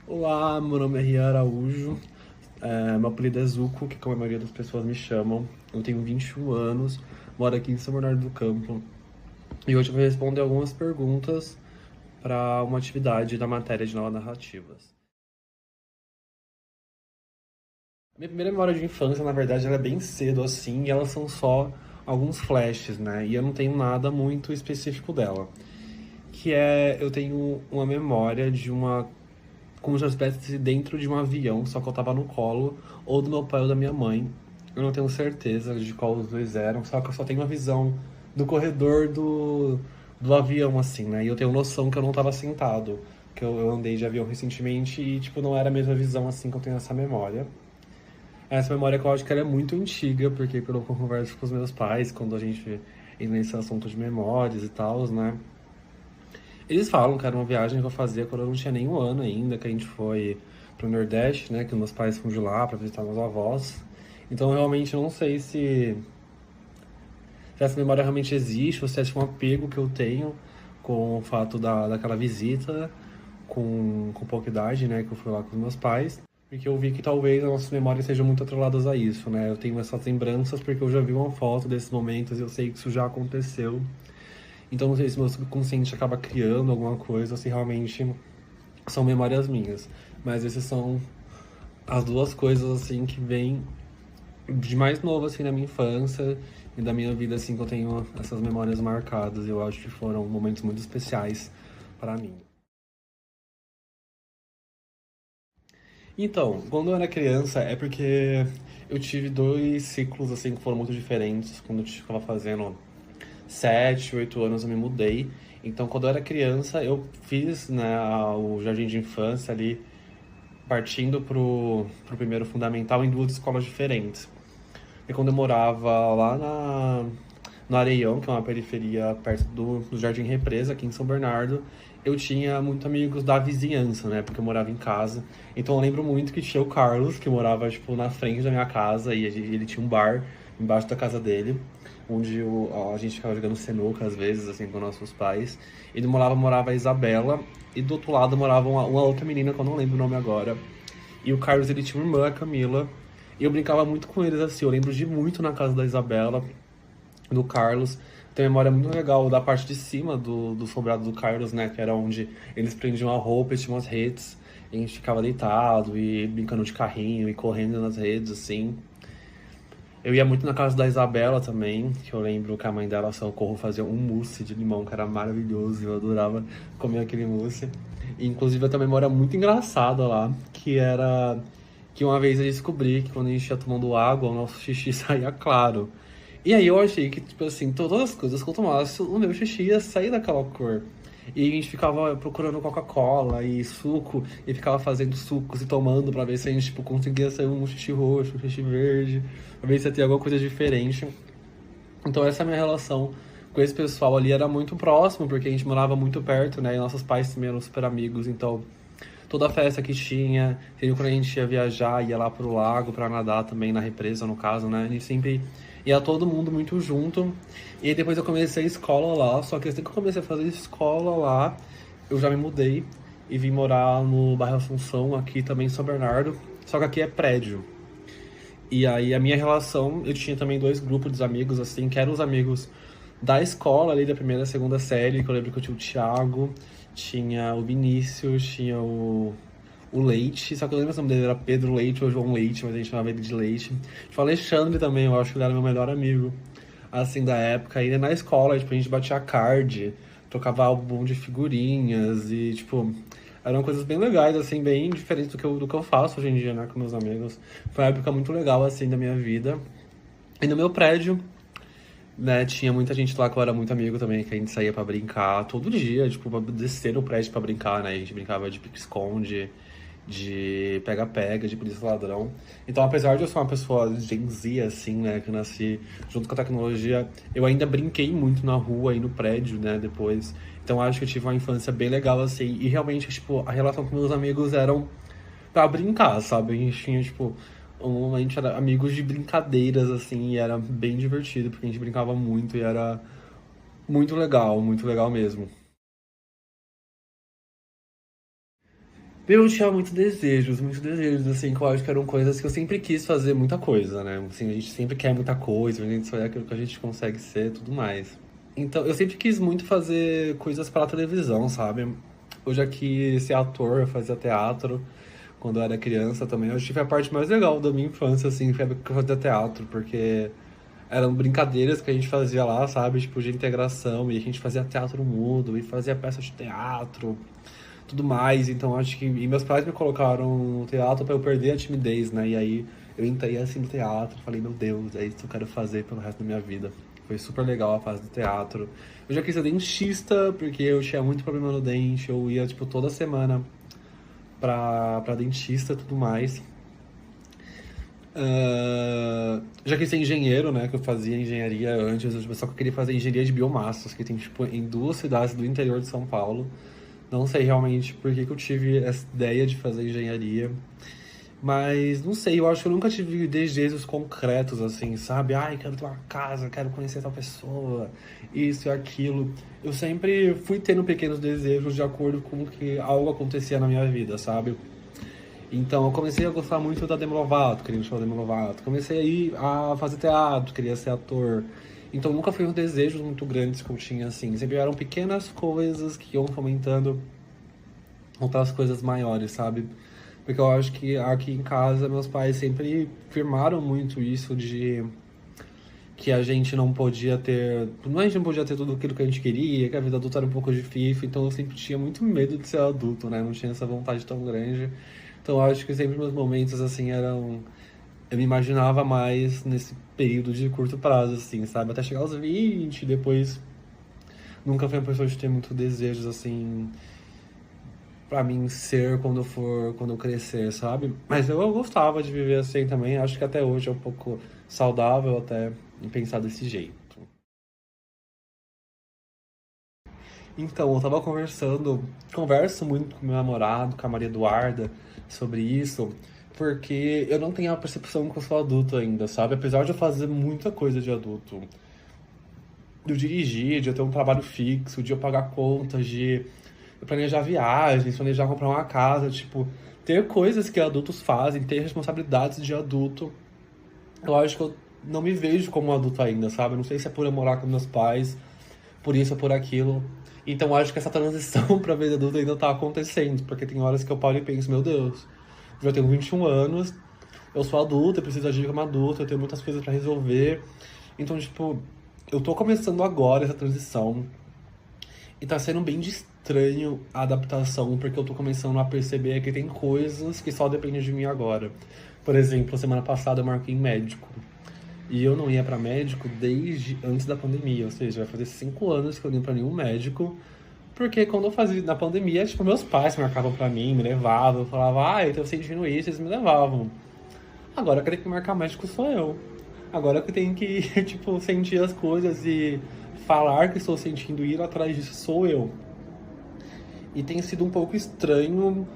Olá, meu nome é Rian Araújo, meu apelido é Zuco, que como a maioria das pessoas me chamam. Eu tenho 21 anos, moro aqui em São Bernardo do Campo e hoje eu vou responder algumas perguntas para uma atividade da matéria de novas narrativas. Minha primeira memória de infância, na verdade, ela é bem cedo assim, e elas são só alguns flashes, né? E eu não tenho nada muito específico dela. Eu tenho uma memória de uma como se eu estivesse dentro de um avião, só que eu tava no colo, ou do meu pai ou da minha mãe. Eu não tenho certeza de qual os dois eram, só que eu só tenho uma visão do corredor do avião, assim, né? E eu tenho noção que eu não tava sentado, que eu andei de avião recentemente e, tipo, não era a mesma visão, assim, que eu tenho essa memória. Essa memória que eu acho que ela é muito antiga, porque pelo que eu converso com os meus pais, quando a gente entra nesse assunto de memórias e tal, né? Eles falam que era uma viagem que eu fazia quando eu não tinha nem um ano ainda, que a gente foi pro Nordeste, né? Que meus pais foram de lá pra visitar meus avós. Então eu realmente não sei se essa memória realmente existe, ou se é tipo, um apego que eu tenho com o fato daquela visita com pouca idade, né? Que eu fui lá com os meus pais. Porque eu vi que talvez as nossas memórias sejam muito atreladas a isso, né? Eu tenho essas lembranças porque eu já vi uma foto desses momentos e eu sei que isso já aconteceu. Então não sei se meu subconsciente acaba criando alguma coisa, ou se realmente são memórias minhas. Mas esses são as duas coisas, assim, que vêm de mais novo, assim, na minha infância e da minha vida, assim, que eu tenho essas memórias marcadas. Eu acho que foram momentos muito especiais para mim. Então, quando eu era criança, é porque eu tive dois ciclos, assim, que foram muito diferentes. Quando eu estava fazendo 7, 8 anos, eu me mudei. Então, quando eu era criança, eu fiz, né, o jardim de infância ali partindo pro primeiro fundamental em duas escolas diferentes. E quando eu morava lá no Areião, que é uma periferia perto do Jardim Represa, aqui em São Bernardo, eu tinha muitos amigos da vizinhança, né? Porque eu morava em casa. Então eu lembro muito que tinha o Carlos, que morava, tipo, na frente da minha casa, e ele tinha um bar embaixo da casa dele, onde a gente ficava jogando sinuca, às vezes, assim, com nossos pais. Ele morava a Isabela, e do outro lado morava uma outra menina, que eu não lembro o nome agora, e o Carlos, ele tinha uma irmã, a Camila. E eu brincava muito com eles, assim. Eu lembro de muito na casa da Isabela, do Carlos. Tenho memória muito legal da parte de cima do sobrado do Carlos, né? Que era onde eles prendiam a roupa e tinham as redes. E a gente ficava deitado e brincando de carrinho e correndo nas redes, assim. Eu ia muito na casa da Isabela também, que eu lembro que a mãe dela, Socorro, fazia um mousse de limão, que era maravilhoso, e eu adorava comer aquele mousse. E, inclusive, eu tenho uma memória muito engraçada lá, que era que uma vez eu descobri que quando a gente ia tomando água, o nosso xixi saía claro. E aí eu achei que, tipo assim, todas as coisas que eu tomasse, o meu xixi ia sair daquela cor. E a gente ficava procurando Coca-Cola e suco, e ficava fazendo sucos e tomando pra ver se a gente, tipo, conseguia sair um xixi roxo, um xixi verde, pra ver se ia ter alguma coisa diferente. Então essa minha relação com esse pessoal ali era muito próximo, porque a gente morava muito perto, né? E nossos pais também eram super amigos, então toda festa que tinha, sempre quando a gente ia viajar, ia lá pro lago pra nadar também, na represa, no caso, né? A gente sempre ia todo mundo muito junto. E aí depois eu comecei a escola lá, só que assim que eu comecei a fazer escola lá, eu já me mudei e vim morar no bairro Assunção, aqui também em São Bernardo. Só que aqui é prédio. E aí a minha relação, eu tinha também dois grupos de amigos, assim, que eram os amigos da escola ali, da primeira e segunda série, que eu lembro que eu tinha o Thiago, tinha o Vinícius, tinha o Leite, só que eu lembro se o nome dele era Pedro Leite ou João Leite, mas a gente chamava ele de Leite. Tinha o Alexandre também, eu acho que ele era meu melhor amigo, assim, da época. Ainda na escola, tipo, a gente batia card, trocava álbum de figurinhas e, tipo, eram coisas bem legais, assim, bem diferentes do que eu faço hoje em dia, né, com meus amigos. Foi uma época muito legal, assim, da minha vida. E no meu prédio, né, tinha muita gente lá que eu era muito amigo também, que a gente saía pra brincar todo dia, tipo, pra descer no prédio pra brincar, né? A gente brincava de pique-esconde, de pega-pega, de polícia ladrão. Então, apesar de eu ser uma pessoa Gen Z, assim, né, que eu nasci junto com a tecnologia, eu ainda brinquei muito na rua e no prédio, né, depois. Então, acho que eu tive uma infância bem legal, assim, e realmente, tipo, a relação com meus amigos eram pra brincar, sabe? A gente tinha, tipo, a gente era amigos de brincadeiras, assim, e era bem divertido, porque a gente brincava muito e era muito legal mesmo. Eu tinha muitos desejos, assim, que eu acho que eram coisas que eu sempre quis fazer muita coisa, né? Assim, a gente sempre quer muita coisa, a gente só é aquilo que a gente consegue ser e tudo mais. Então, eu sempre quis muito fazer coisas para televisão, sabe? Eu já quis ser ator, fazer teatro quando eu era criança também. Eu acho que foi a parte mais legal da minha infância, assim, foi a época que eu fazia teatro, porque eram brincadeiras que a gente fazia lá, sabe? Tipo, de integração, e a gente fazia teatro mudo, e fazia peça de teatro, tudo mais. Então, acho que... E meus pais me colocaram no teatro pra eu perder a timidez, né? E aí, eu entrei assim no teatro, falei, meu Deus, é isso que eu quero fazer pelo resto da minha vida. Foi super legal a fase do teatro. Eu já quis ser dentista, porque eu tinha muito problema no dente. Eu ia, tipo, toda semana pra dentista e tudo mais. Já quis ser engenheiro, né? Que eu fazia engenharia antes, só que eu queria fazer engenharia de biomassas, que tem, tipo, em duas cidades do interior de São Paulo. Não sei realmente por que que eu tive essa ideia de fazer engenharia. Mas não sei, eu acho que eu nunca tive desejos concretos assim, sabe? Ai, quero ter uma casa, quero conhecer tal pessoa, isso e aquilo. Eu sempre fui tendo pequenos desejos de acordo com o que algo acontecia na minha vida, sabe? Então eu comecei a gostar muito da Demi Lovato, queria me chamar Demi Lovato. Comecei a ir a fazer teatro, queria ser ator. Então nunca foi um desejos muito grandes que eu tinha assim. Sempre eram pequenas coisas que iam fomentando outras coisas maiores, sabe? Porque eu acho que aqui em casa meus pais sempre firmaram muito isso de que a gente não podia ter. Não a gente não podia ter tudo aquilo que a gente queria, que a vida adulta era um pouco difícil, então eu sempre tinha muito medo de ser adulto, né? Não tinha essa vontade tão grande. Então eu acho que sempre meus momentos assim eram. Eu me imaginava mais nesse período de curto prazo, assim, sabe? Até chegar aos 20, depois nunca fui uma pessoa de ter muito desejos assim pra mim ser quando eu crescer, sabe? Mas eu gostava de viver assim também, acho que até hoje é um pouco saudável até em pensar desse jeito. Então, eu tava converso muito com meu namorado, com a Maria Eduarda, sobre isso, porque eu não tenho a percepção que eu sou adulto ainda, sabe? Apesar de eu fazer muita coisa de adulto, de eu dirigir, de eu ter um trabalho fixo, de eu pagar contas, de eu planejar viagens, planejar comprar uma casa, tipo, ter coisas que adultos fazem, ter responsabilidades de adulto. Eu acho que eu não me vejo como um adulto ainda, sabe? Eu não sei se é por eu morar com meus pais, por isso ou por aquilo. Então eu acho que essa transição pra vida adulta ainda tá acontecendo, porque tem horas que eu paro e penso, meu Deus, eu já tenho 21 anos, eu sou adulto, eu preciso agir como adulto, eu tenho muitas coisas pra resolver. Então, tipo, eu tô começando agora essa transição. E tá sendo bem de estranho a adaptação, porque eu tô começando a perceber que tem coisas que só dependem de mim agora. Por exemplo, semana passada eu marquei médico. E eu não ia pra médico desde antes da pandemia, ou seja, vai fazer 5 anos que eu não ia pra nenhum médico. Porque quando eu fazia na pandemia, tipo, meus pais marcavam pra mim, me levavam, eu falava, ah, eu tô sentindo isso, eles me levavam. Agora quem tem que marcar médico sou eu. Agora que eu tenho que, tipo, sentir as coisas e falar que estou sentindo e ir atrás disso sou eu. E tem sido um pouco estranho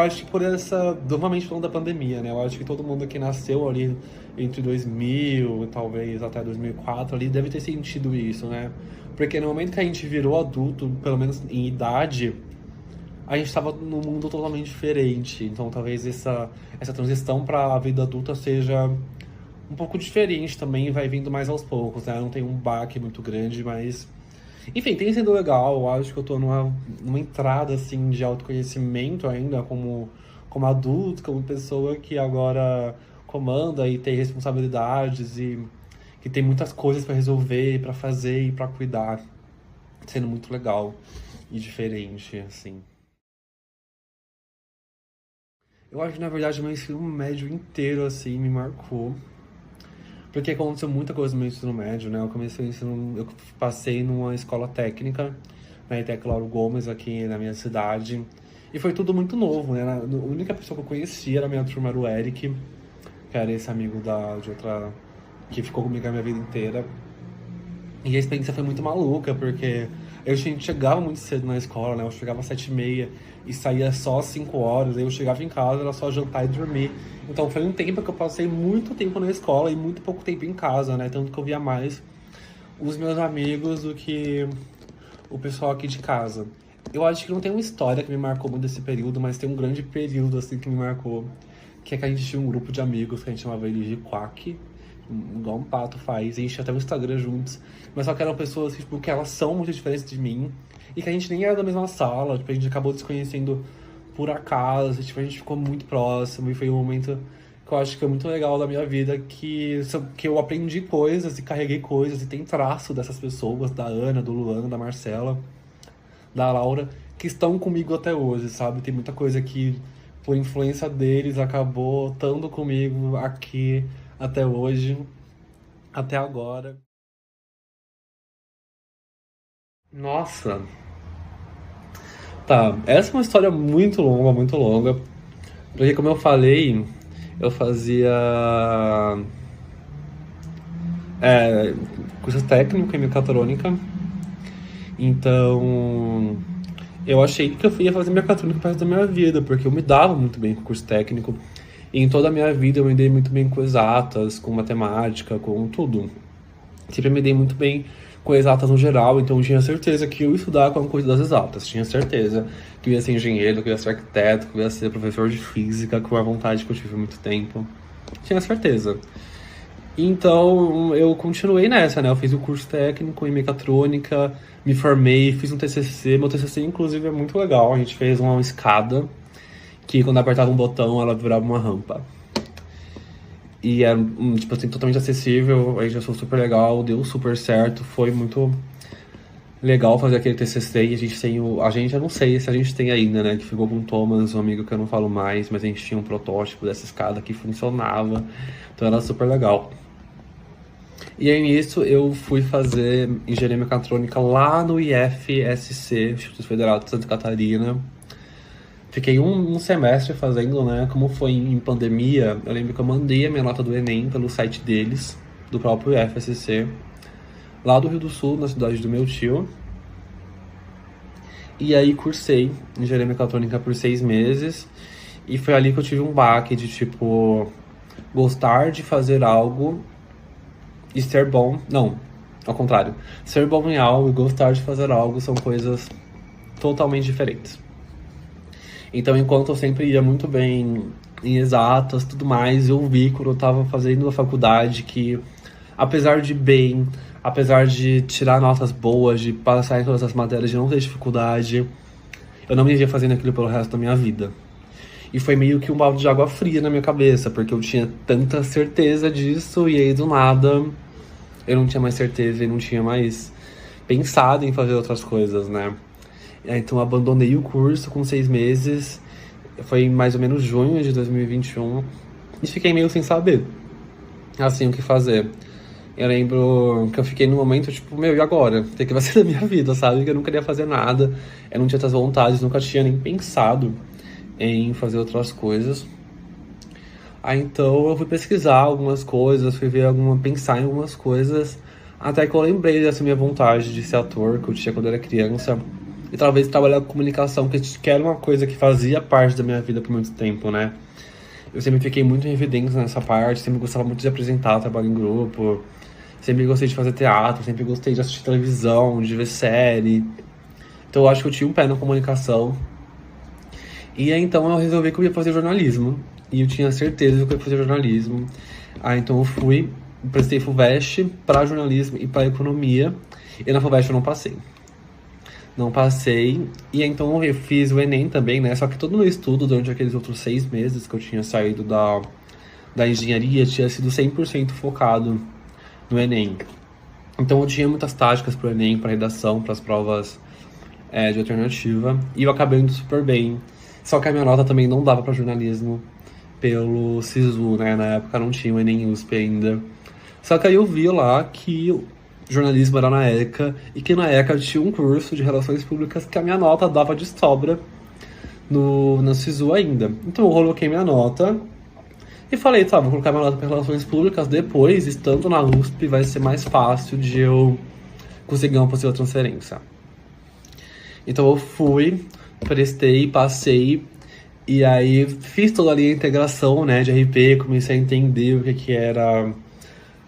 acho que por essa, novamente falando da pandemia, né? Eu acho que todo mundo que nasceu ali entre 2000 talvez até 2004 ali deve ter sentido isso, né? Porque no momento que a gente virou adulto, pelo menos em idade, a gente estava num mundo totalmente diferente. Então talvez essa transição para a vida adulta seja um pouco diferente também, vai vindo mais aos poucos, né? Não tem um baque muito grande, mas enfim, tem sido legal. Eu acho que eu tô numa entrada, assim, de autoconhecimento ainda, como adulto, como pessoa que agora comanda e tem responsabilidades e que tem muitas coisas pra resolver, pra fazer e pra cuidar. Sendo muito legal e diferente, assim. Eu acho que, na verdade, meu ensino médio inteiro, assim, me marcou. Porque aconteceu muita coisa no meu ensino médio, né? Eu passei numa escola técnica, na ETEC Lauro Gomes, aqui na minha cidade. E foi tudo muito novo, né? A única pessoa que eu conhecia na minha turma era o Eric, que era esse amigo de outra, que ficou comigo a minha vida inteira. E a experiência foi muito maluca, porque chegava muito cedo na escola, né? Eu chegava às 7h30 e saía só às 5 horas. Aí eu chegava em casa, era só jantar e dormir. Então foi um tempo que eu passei muito tempo na escola e muito pouco tempo em casa, né? Tanto que eu via mais os meus amigos do que o pessoal aqui de casa. Eu acho que não tem uma história que me marcou muito desse período, mas tem um grande período, assim, que me marcou. Que é que a gente tinha um grupo de amigos que a gente chamava eles de Quack, igual um pato faz, e a gente tinha até um Instagram juntos. Mas só que eram pessoas que, tipo, que elas são muito diferentes de mim, e que a gente nem era da mesma sala, tipo, a gente acabou se conhecendo por acaso, tipo, a gente ficou muito próximo, e foi um momento que eu acho que foi muito legal da minha vida, que eu aprendi coisas e carreguei coisas, e tem traço dessas pessoas, da Ana, do Luan, da Marcela, da Laura, que estão comigo até hoje, sabe? Tem muita coisa que, por influência deles, acabou estando comigo aqui até hoje, até agora. Nossa, tá. Essa é uma história muito longa, muito longa. Porque, como eu falei, eu fazia curso técnico em mecatrônica. Então, eu achei que eu ia fazer mecatrônica pro resto da minha vida, porque eu me dava muito bem com o curso técnico. E em toda a minha vida eu me dei muito bem com exatas, com matemática, com tudo. Sempre me dei muito bem com exatas no geral, então eu tinha certeza que eu ia estudar com a coisa das exatas. Tinha certeza que eu ia ser engenheiro, que eu ia ser arquiteto, que eu ia ser professor de física, com a vontade que eu tive há muito tempo. Tinha certeza. Então eu continuei nessa, né? Eu fiz o curso técnico em mecatrônica, me formei, fiz um TCC. Meu TCC, inclusive, é muito legal. A gente fez uma escada que, quando apertava um botão, ela virava uma rampa. E era, tipo assim, totalmente acessível. A gente achou super legal, deu super certo. Foi muito legal fazer aquele TCC. E a gente tem o. A gente, eu não sei se a gente tem ainda, né? Que ficou com o Thomas, um amigo que eu não falo mais, mas a gente tinha um protótipo dessa escada que funcionava. Então era super legal. E aí nisso eu fui fazer engenharia mecatrônica lá no IFSC, Instituto Federal de Santa Catarina. Fiquei um semestre fazendo, né? Como foi em pandemia, eu lembro que eu mandei a minha nota do Enem pelo site deles, do próprio IFSC, lá do Rio do Sul, na cidade do meu tio. E aí cursei engenharia mecatrônica por 6 meses. E foi ali que eu tive um baque de, tipo, gostar de fazer algo e ser bom. Não, ao contrário. Ser bom em algo e gostar de fazer algo são coisas totalmente diferentes. Então, enquanto eu sempre ia muito bem em exatas e tudo mais, eu vi quando eu tava fazendo a faculdade que, apesar de bem, apesar de tirar notas boas, de passar em todas as matérias, de não ter dificuldade, eu não me via fazendo aquilo pelo resto da minha vida. E foi meio que um balde de água fria na minha cabeça, porque eu tinha tanta certeza disso, e aí do nada eu não tinha mais certeza e não tinha mais pensado em fazer outras coisas, né? Então eu abandonei o curso com 6 meses, foi em mais ou menos junho de 2021, e fiquei meio sem saber, assim, o que fazer. Eu lembro que eu fiquei no momento, tipo, meu, e agora? O que vai ser da minha vida, sabe? Que eu não queria fazer nada, eu não tinha essas vontades, nunca tinha nem pensado em fazer outras coisas. Aí então eu fui pesquisar algumas coisas, pensar em algumas coisas, até que eu lembrei dessa minha vontade de ser ator, que eu tinha quando eu era criança, e talvez trabalhar com comunicação, que era uma coisa que fazia parte da minha vida por muito tempo, né? Eu sempre fiquei muito em evidência nessa parte, sempre gostava muito de apresentar trabalho em grupo, sempre gostei de fazer teatro, sempre gostei de assistir televisão, de ver série. Então eu acho que eu tinha um pé na comunicação. E aí então eu resolvi que eu ia fazer jornalismo. E eu tinha certeza que eu ia fazer jornalismo. Aí então eu fui, prestei FUVEST para jornalismo e para economia. E na FUVEST eu não passei. Não passei. E então eu fiz o Enem também, né? Só que todo o meu estudo durante aqueles outros 6 meses que eu tinha saído da engenharia tinha sido 100% focado no Enem. Então eu tinha muitas táticas pro Enem, para redação, para as provas de alternativa. E eu acabei indo super bem. Só que a minha nota também não dava para jornalismo pelo SISU, né? Na época não tinha o Enem USP ainda. Só que aí eu vi lá que o jornalismo era na ECA e que na ECA tinha um curso de relações públicas que a minha nota dava de sobra no SISU ainda. Então eu coloquei minha nota e falei, tá, vou colocar minha nota para relações públicas depois, estando na USP, vai ser mais fácil de eu conseguir uma possível transferência. Então eu fui, prestei, passei, e aí fiz toda ali a integração, né, de RP, comecei a entender o que era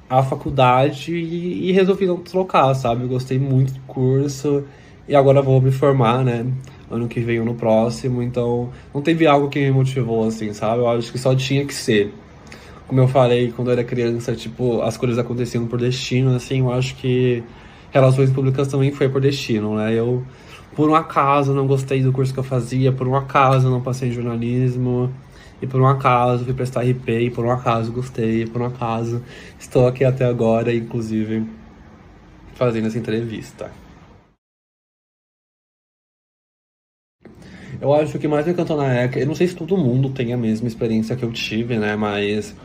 a faculdade e resolvi não trocar, sabe? Eu gostei muito do curso E agora vou me formar, né? Ano que vem ou no próximo, então não teve algo que me motivou, assim, sabe? Eu acho que só tinha que ser. Como eu falei, quando eu era criança, tipo, as coisas aconteciam por destino, assim, eu acho que relações públicas também foi por destino, né? Eu, por um acaso, não gostei do curso que eu fazia, por um acaso, não passei em jornalismo, e por um acaso fui prestar RP, e por um acaso gostei, e por um acaso estou aqui até agora, inclusive, fazendo essa entrevista. Eu acho que mais me encantou na ECA, eu não sei se todo mundo tem a mesma experiência que eu tive, né? Mas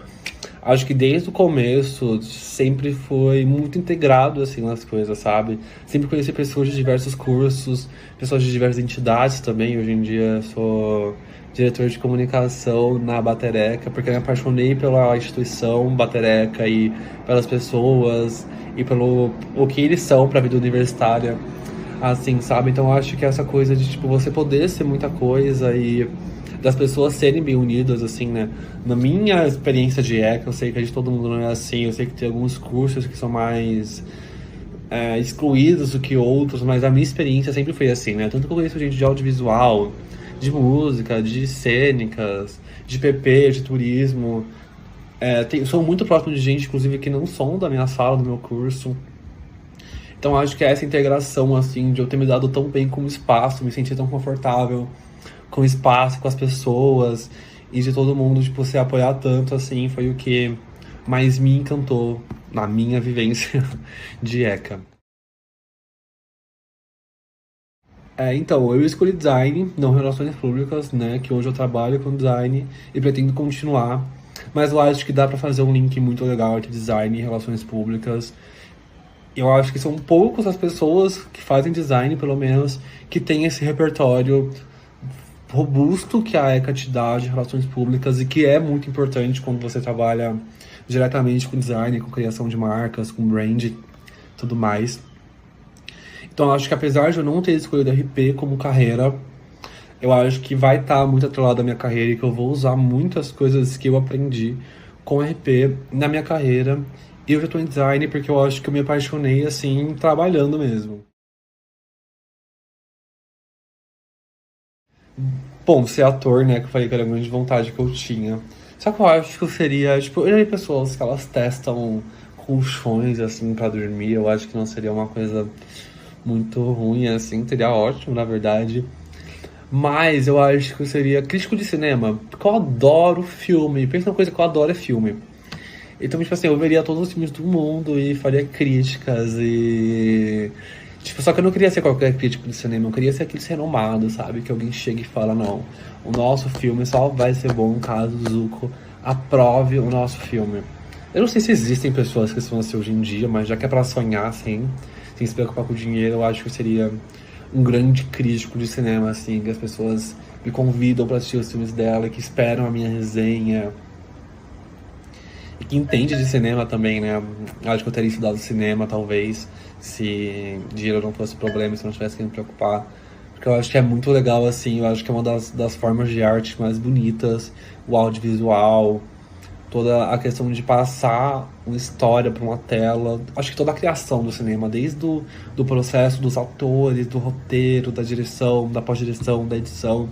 acho que desde o começo sempre foi muito integrado assim nas coisas, sabe? Sempre conheci pessoas de diversos cursos, pessoas de diversas entidades também. Hoje em dia sou diretor de comunicação na Batereca, porque eu me apaixonei pela instituição Batereca e pelas pessoas e pelo o que eles são para a vida universitária, assim, sabe? Então eu acho que essa coisa de tipo você poder ser muita coisa e das pessoas serem bem unidas, assim, né? Na minha experiência de ECA, eu sei que a de todo mundo não é assim, eu sei que tem alguns cursos que são mais excluídos do que outros, mas a minha experiência sempre foi assim, né? Tanto que eu conheço gente de audiovisual, de música, de cênicas, de PP, de turismo. Sou muito próximo de gente, inclusive, que não são da minha sala, do meu curso. Então acho que essa integração, assim, de eu ter me dado tão bem com o espaço, me sentir tão confortável com o espaço, com as pessoas, e de todo mundo, tipo, se apoiar tanto, assim, foi o que mais me encantou na minha vivência de ECA. Então, eu escolhi design, não relações públicas, né, que hoje eu trabalho com design e pretendo continuar, mas eu acho que dá pra fazer um link muito legal entre design e relações públicas. Eu acho que são poucas as pessoas que fazem design, pelo menos, que têm esse repertório robusto que a ECA te dá de relações públicas e que é muito importante quando você trabalha diretamente com design, com criação de marcas, com brand e tudo mais. Então eu acho que apesar de eu não ter escolhido RP como carreira, eu acho que vai estar muito atrelado à minha carreira e que eu vou usar muitas coisas que eu aprendi com RP na minha carreira. E eu já estou em design porque eu acho que eu me apaixonei assim trabalhando mesmo. Bom, ser ator, né, que eu falei que era a grande vontade que eu tinha. Só que eu acho que eu seria, tipo, eu já vi pessoas que elas testam colchões, assim, pra dormir. Eu acho que não seria uma coisa muito ruim, assim, seria ótimo, na verdade. Mas eu acho que eu seria crítico de cinema, porque eu adoro filme. Pensa uma coisa que eu adoro é filme. Então, tipo assim, eu veria todos os filmes do mundo e faria críticas e. Tipo, só que eu não queria ser qualquer crítico de cinema, eu queria ser aquele renomado, sabe? Que alguém chega e fala, não, o nosso filme só vai ser bom caso o Zuko aprove o nosso filme. Eu não sei se existem pessoas que são assim hoje em dia, mas já que é pra sonhar, assim, sem se preocupar com o dinheiro, eu acho que eu seria um grande crítico de cinema, assim, que as pessoas me convidam pra assistir os filmes dela, que esperam a minha resenha, e que entende de cinema também, né? Acho que eu teria estudado cinema, talvez, se dinheiro não fosse problema, se eu não tivesse que me preocupar. Porque eu acho que é muito legal, assim, eu acho que é uma das formas de arte mais bonitas, o audiovisual, toda a questão de passar uma história para uma tela. Acho que toda a criação do cinema, desde do processo dos atores, do roteiro, da direção, da pós-direção, da edição.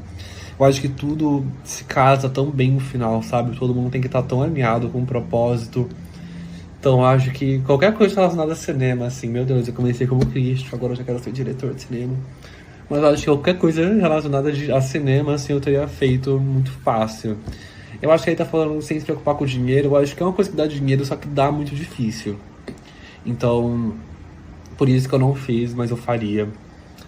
Eu acho que tudo se casa tão bem no final, sabe? Todo mundo tem que estar tão alinhado com um propósito. Então eu acho que qualquer coisa relacionada a cinema, assim, meu Deus, eu comecei como crítico, agora eu já quero ser diretor de cinema. Mas eu acho que qualquer coisa relacionada a cinema, assim, eu teria feito muito fácil. Eu acho que ele tá falando sem se preocupar com o dinheiro, eu acho que é uma coisa que dá dinheiro, só que dá muito difícil. Então, por isso que eu não fiz, mas eu faria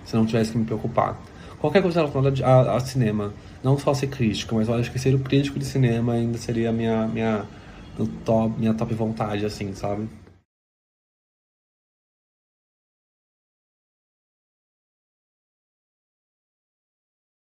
se não tivesse que me preocupar. Qualquer coisa relacionada a cinema, não só ser crítico, mas eu acho que ser o crítico de cinema ainda seria a minha top vontade, assim, sabe?